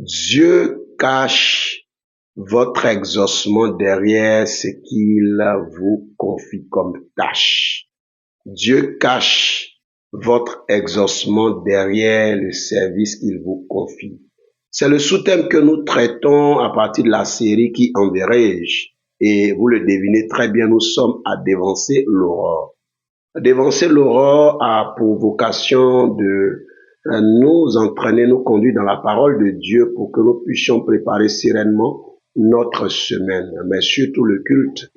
Dieu cache votre exaucement derrière ce qu'il vous confie comme tâche. Dieu cache votre exaucement derrière le service qu'il vous confie. C'est le sous-thème que nous traitons à partir de la série Qui enverrai-je? Et vous le devinez très bien, nous sommes à Dévancer l'aurore. Dévancer l'aurore a pour vocation de nous entraîner, nous conduire dans la parole de Dieu pour que nous puissions préparer sereinement notre semaine, mais surtout le culte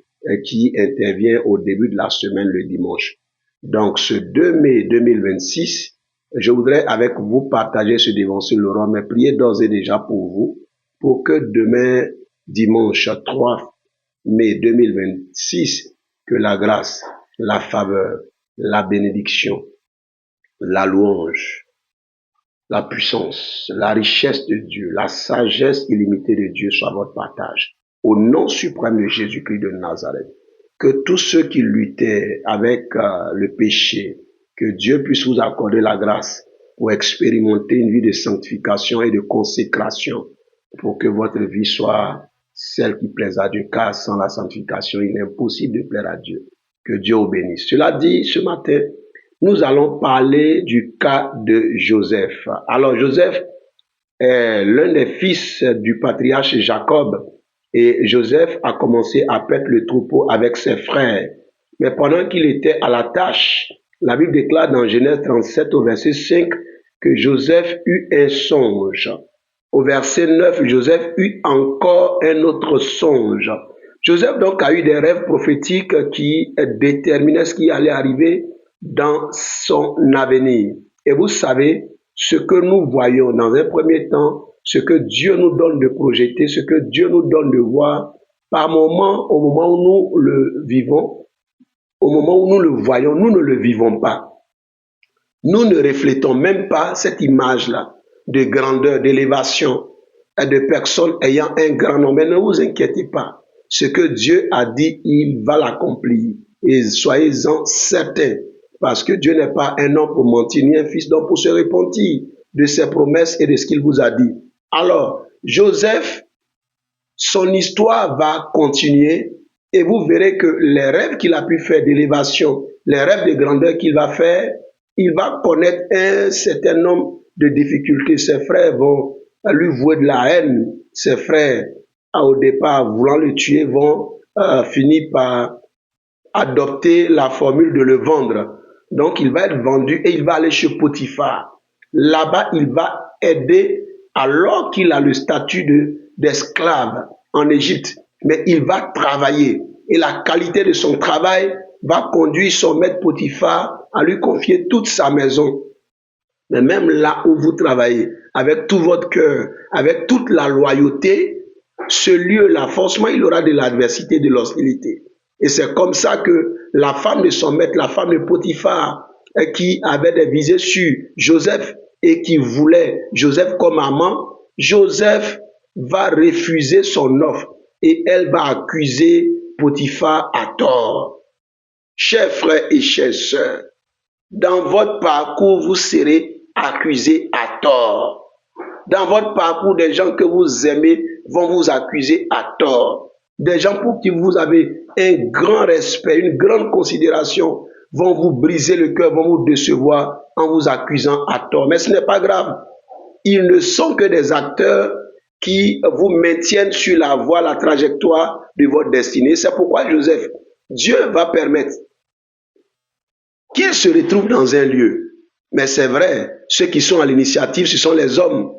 qui intervient au début de la semaine le dimanche. Donc ce 2 mai 2026, je voudrais avec vous partager ce Dévancer l'aurore, mais prier d'ores et déjà pour vous, pour que demain, dimanche 3 mai 2026, que la grâce, la faveur, la bénédiction, la louange, la puissance, la richesse de Dieu, la sagesse illimitée de Dieu soit votre partage. Au nom suprême de Jésus-Christ de Nazareth, que tous ceux qui luttaient avec le péché, que Dieu puisse vous accorder la grâce pour expérimenter une vie de sanctification et de consécration, pour que votre vie soit celle qui plaise à Dieu, car sans la sanctification, il est impossible de plaire à Dieu. Que Dieu vous bénisse. Cela dit, ce matin, nous allons parler du cas de Joseph. Alors, Joseph est l'un des fils du patriarche Jacob et Joseph a commencé à paître le troupeau avec ses frères. Mais pendant qu'il était à la tâche, la Bible déclare dans Genèse 37 au verset 5 que Joseph eut un songe. Au verset 9, Joseph eut encore un autre songe. Joseph donc a eu des rêves prophétiques qui déterminaient ce qui allait arriver dans son avenir. Et vous savez, ce que nous voyons dans un premier temps, ce que Dieu nous donne de projeter, ce que Dieu nous donne de voir, par moment, au moment où nous le vivons, au moment où nous le voyons, nous ne le vivons pas. Nous ne reflétons même pas cette image-là de grandeur, d'élévation, de personnes ayant un grand nom. Mais ne vous inquiétez pas. Ce que Dieu a dit, il va l'accomplir. Et soyez-en certains. Parce que Dieu n'est pas un homme pour mentir, ni un fils d'homme pour se repentir de ses promesses et de ce qu'il vous a dit. Alors, Joseph, son histoire va continuer et vous verrez que les rêves qu'il a pu faire d'élévation, les rêves de grandeur qu'il va faire, il va connaître un certain nombre de difficultés. Ses frères vont lui vouer de la haine. Ses frères, au départ, voulant le tuer, vont finir par adopter la formule de le vendre. Donc, il va être vendu et il va aller chez Potiphar. Là-bas, il va aider alors qu'il a le statut d'esclave en Égypte. Mais il va travailler. Et la qualité de son travail va conduire son maître Potiphar à lui confier toute sa maison. Mais même là où vous travaillez, avec tout votre cœur, avec toute la loyauté, ce lieu-là, forcément, il aura de l'adversité, de l'hostilité. Et c'est comme ça que la femme de son maître, la femme de Potiphar, qui avait des visées sur Joseph et qui voulait Joseph comme amant, Joseph va refuser son offre et elle va accuser Potiphar à tort. Chers frères et chères sœurs, dans votre parcours, vous serez accusés à tort. Dans votre parcours, des gens que vous aimez vont vous accuser à tort. Des gens pour qui vous avez un grand respect, une grande considération, vont vous briser le cœur, vont vous décevoir en vous accusant à tort. Mais ce n'est pas grave. Ils ne sont que des acteurs qui vous maintiennent sur la voie, la trajectoire de votre destinée. C'est pourquoi Joseph, Dieu va permettre qu'il se retrouve dans un lieu. Mais c'est vrai, ceux qui sont à l'initiative, ce sont les hommes.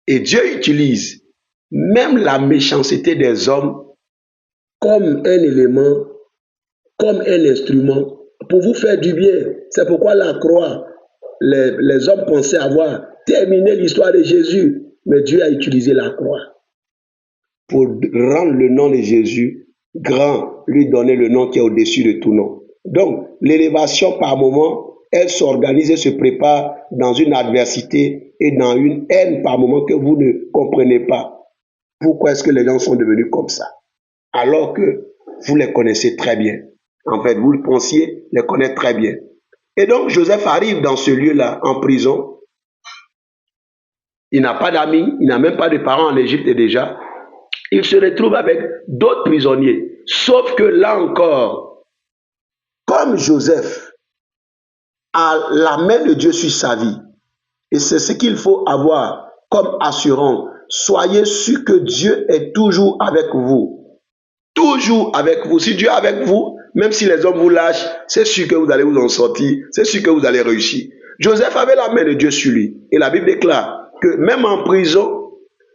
Et Dieu utilise même la méchanceté des hommes comme un élément, comme un instrument pour vous faire du bien. C'est pourquoi la croix, les hommes pensaient avoir terminé l'histoire de Jésus, mais Dieu a utilisé la croix pour rendre le nom de Jésus grand, lui donner le nom qui est au-dessus de tout nom. Donc, l'élévation par moment, elle s'organise et se prépare dans une adversité et dans une haine par moment que vous ne comprenez pas. Pourquoi est-ce que les gens sont devenus comme ça? Alors que vous les connaissez très bien. En fait, vous le pensiez les connaître très bien. Et donc, Joseph arrive dans ce lieu-là, en prison. il n'a pas d'amis, il n'a même pas de parents en Égypte déjà. Il se retrouve avec d'autres prisonniers. Sauf que là encore, comme Joseph a la main de Dieu sur sa vie, et c'est ce qu'il faut avoir comme assurance, soyez sûr que Dieu est toujours avec vous. Toujours avec vous. Si Dieu est avec vous, même si les hommes vous lâchent, c'est sûr que vous allez vous en sortir, c'est sûr que vous allez réussir. Joseph avait la main de Dieu sur lui. Et la Bible déclare que même en prison,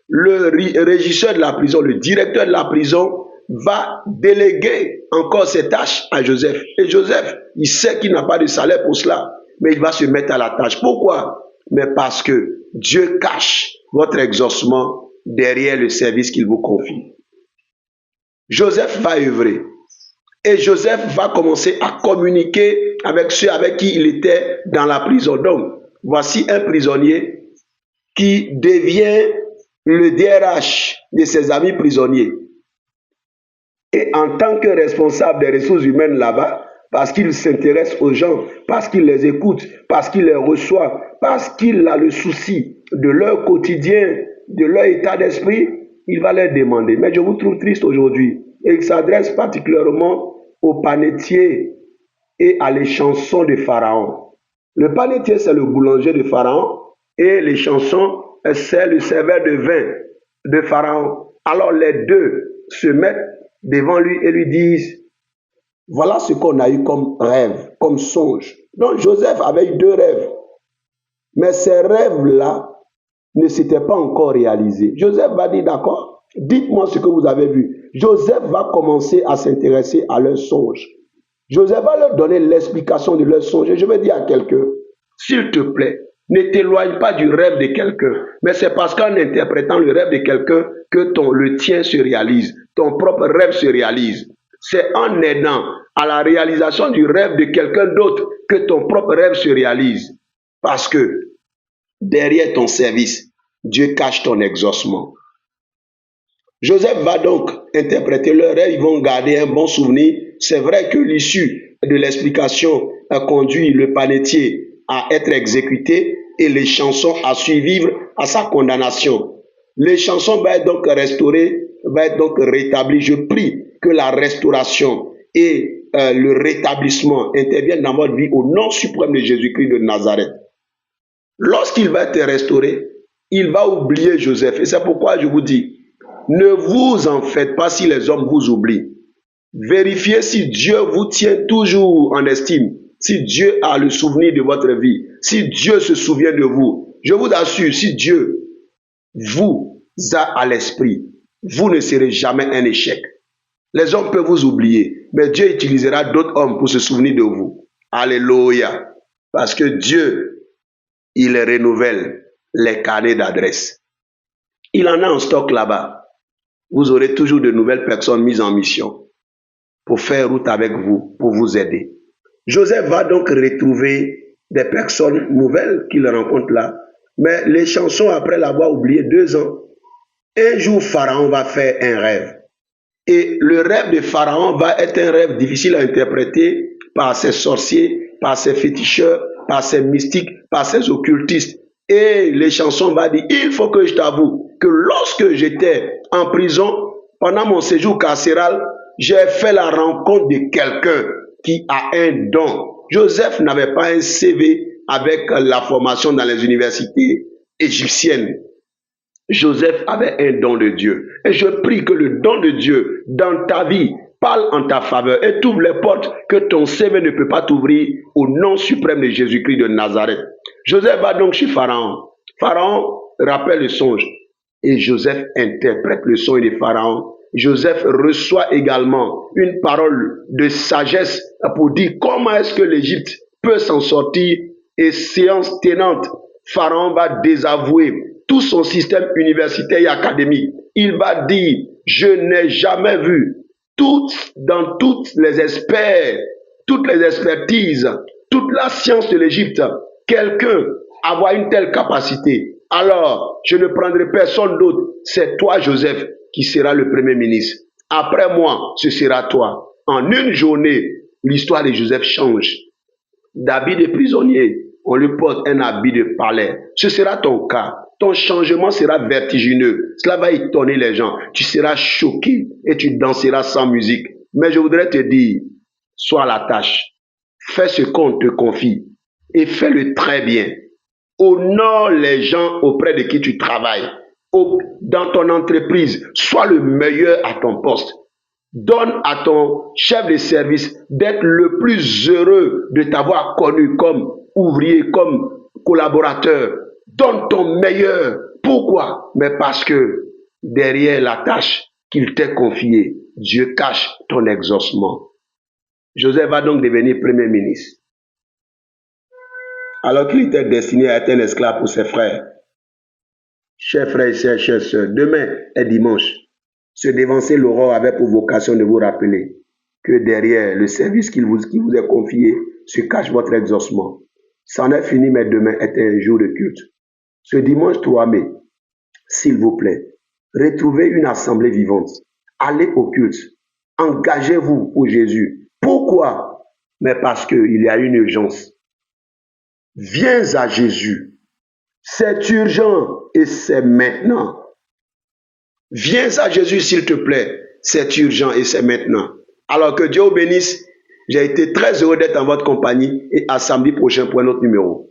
le régisseur de la prison, le directeur de la prison va déléguer encore ses tâches à Joseph. Et Joseph, il sait qu'il n'a pas de salaire pour cela, mais il va se mettre à la tâche. Pourquoi? Mais parce que Dieu cache votre exaucement derrière le service qu'il vous confie. Joseph va œuvrer. Et Joseph va commencer à communiquer avec ceux avec qui il était dans la prison. Donc, voici un prisonnier qui devient le DRH de ses amis prisonniers. Et en tant que responsable des ressources humaines là-bas, parce qu'il s'intéresse aux gens, parce qu'il les écoute, parce qu'il les reçoit, parce qu'il a le souci de leur quotidien, de leur état d'esprit, il va leur demander. Mais je vous trouve triste aujourd'hui. Et il s'adresse particulièrement aux panetiers et à les chansons de Pharaon. Le panetier, c'est le boulanger de Pharaon, et les chansons, c'est le serveur de vin de Pharaon. Alors les deux se mettent devant lui et lui disent, voilà ce qu'on a eu comme rêve, comme songe. Donc Joseph avait eu deux rêves, mais ces rêves-là ne s'étaient pas encore réalisés. Joseph va dire, d'accord, dites-moi ce que vous avez vu. Joseph va commencer à s'intéresser à leurs songes. Joseph va leur donner l'explication de leurs songes. Et je vais dire à quelqu'un, s'il te plaît, ne t'éloigne pas du rêve de quelqu'un. Mais c'est parce qu'en interprétant le rêve de quelqu'un que le tien se réalise. Ton propre rêve se réalise. C'est en aidant à la réalisation du rêve de quelqu'un d'autre que ton propre rêve se réalise. Parce que derrière ton service, Dieu cache ton exaucement. Joseph va donc interpréter leur rêve, ils vont garder un bon souvenir. C'est vrai que l'issue de l'explication a conduit le panetier à être exécuté et les chansons à survivre à sa condamnation. Les chansons vont être donc restaurées, vont être donc rétablies. Je prie que la restauration et le rétablissement interviennent dans votre vie au nom suprême de Jésus-Christ de Nazareth. Lorsqu'il va être restauré, il va oublier Joseph. Et c'est pourquoi je vous dis, ne vous en faites pas si les hommes vous oublient. Vérifiez si Dieu vous tient toujours en estime, si Dieu a le souvenir de votre vie, si Dieu se souvient de vous. Je vous assure, si Dieu vous a à l'esprit, vous ne serez jamais un échec. Les hommes peuvent vous oublier, mais Dieu utilisera d'autres hommes pour se souvenir de vous. Alléluia. Parce que Dieu, il renouvelle les carnets d'adresse. Il en a en stock là-bas. Vous aurez toujours de nouvelles personnes mises en mission pour faire route avec vous, pour vous aider. Joseph va donc retrouver des personnes nouvelles qu'il rencontre là. Mais les chansons, après l'avoir oublié 2 ans, un jour, Pharaon va faire un rêve. Et le rêve de Pharaon va être un rêve difficile à interpréter par ses sorciers, par ses féticheurs, par ses mystiques, par ses occultistes. Et les chansons vont dire, il faut que je t'avoue que lorsque j'étais en prison, pendant mon séjour carcéral, j'ai fait la rencontre de quelqu'un qui a un don. Joseph n'avait pas un CV avec la formation dans les universités égyptiennes. Joseph avait un don de Dieu. Et je prie que le don de Dieu dans ta vie parle en ta faveur et t'ouvre les portes que ton CV ne peut pas t'ouvrir au nom suprême de Jésus-Christ de Nazareth. Joseph va donc chez Pharaon. Pharaon rappelle le songe et Joseph interprète le songe de Pharaon. Joseph reçoit également une parole de sagesse pour dire comment est-ce que l'Égypte peut s'en sortir, et séance tenante, Pharaon va désavouer tout son système universitaire et académique. Il va dire, je n'ai jamais vu dans toutes les experts, toutes les expertises, toute la science de l'Égypte, quelqu'un avoir une telle capacité. Alors, je ne prendrai personne d'autre. C'est toi, Joseph, qui sera le premier ministre. Après moi, ce sera toi. En une journée, l'histoire de Joseph change. D'habit de prisonnier, on lui porte un habit de palais. Ce sera ton cas. ton changement sera vertigineux. Cela va étonner les gens. Tu seras choqué et tu danseras sans musique. Mais je voudrais te dire, sois à la tâche. Fais ce qu'on te confie et fais-le très bien. Honore les gens auprès de qui tu travailles. Dans ton entreprise, sois le meilleur à ton poste. Donne à ton chef de service d'être le plus heureux de t'avoir connu comme ouvrier, comme collaborateur. Donne ton meilleur. Pourquoi? Mais parce que derrière la tâche qu'il t'ait confiée, Dieu cache ton exaucement. Joseph va donc devenir premier ministre, alors qu'il était destiné à être un esclave pour ses frères. Chers frères et chères sœurs, demain est dimanche. Se dévancer l'aurore avait pour vocation de vous rappeler que derrière le service qui vous est confié se cache votre exaucement. C'en est fini, mais demain est un jour de culte. Ce dimanche 3 mai, s'il vous plaît, retrouvez une assemblée vivante. Allez au culte. Engagez-vous pour Jésus. Pourquoi? Mais parce qu'il y a une urgence. Viens à Jésus. C'est urgent et c'est maintenant. Viens à Jésus, s'il te plaît. C'est urgent et c'est maintenant. Alors que Dieu vous bénisse. J'ai été très heureux d'être en votre compagnie et à samedi prochain pour un autre numéro.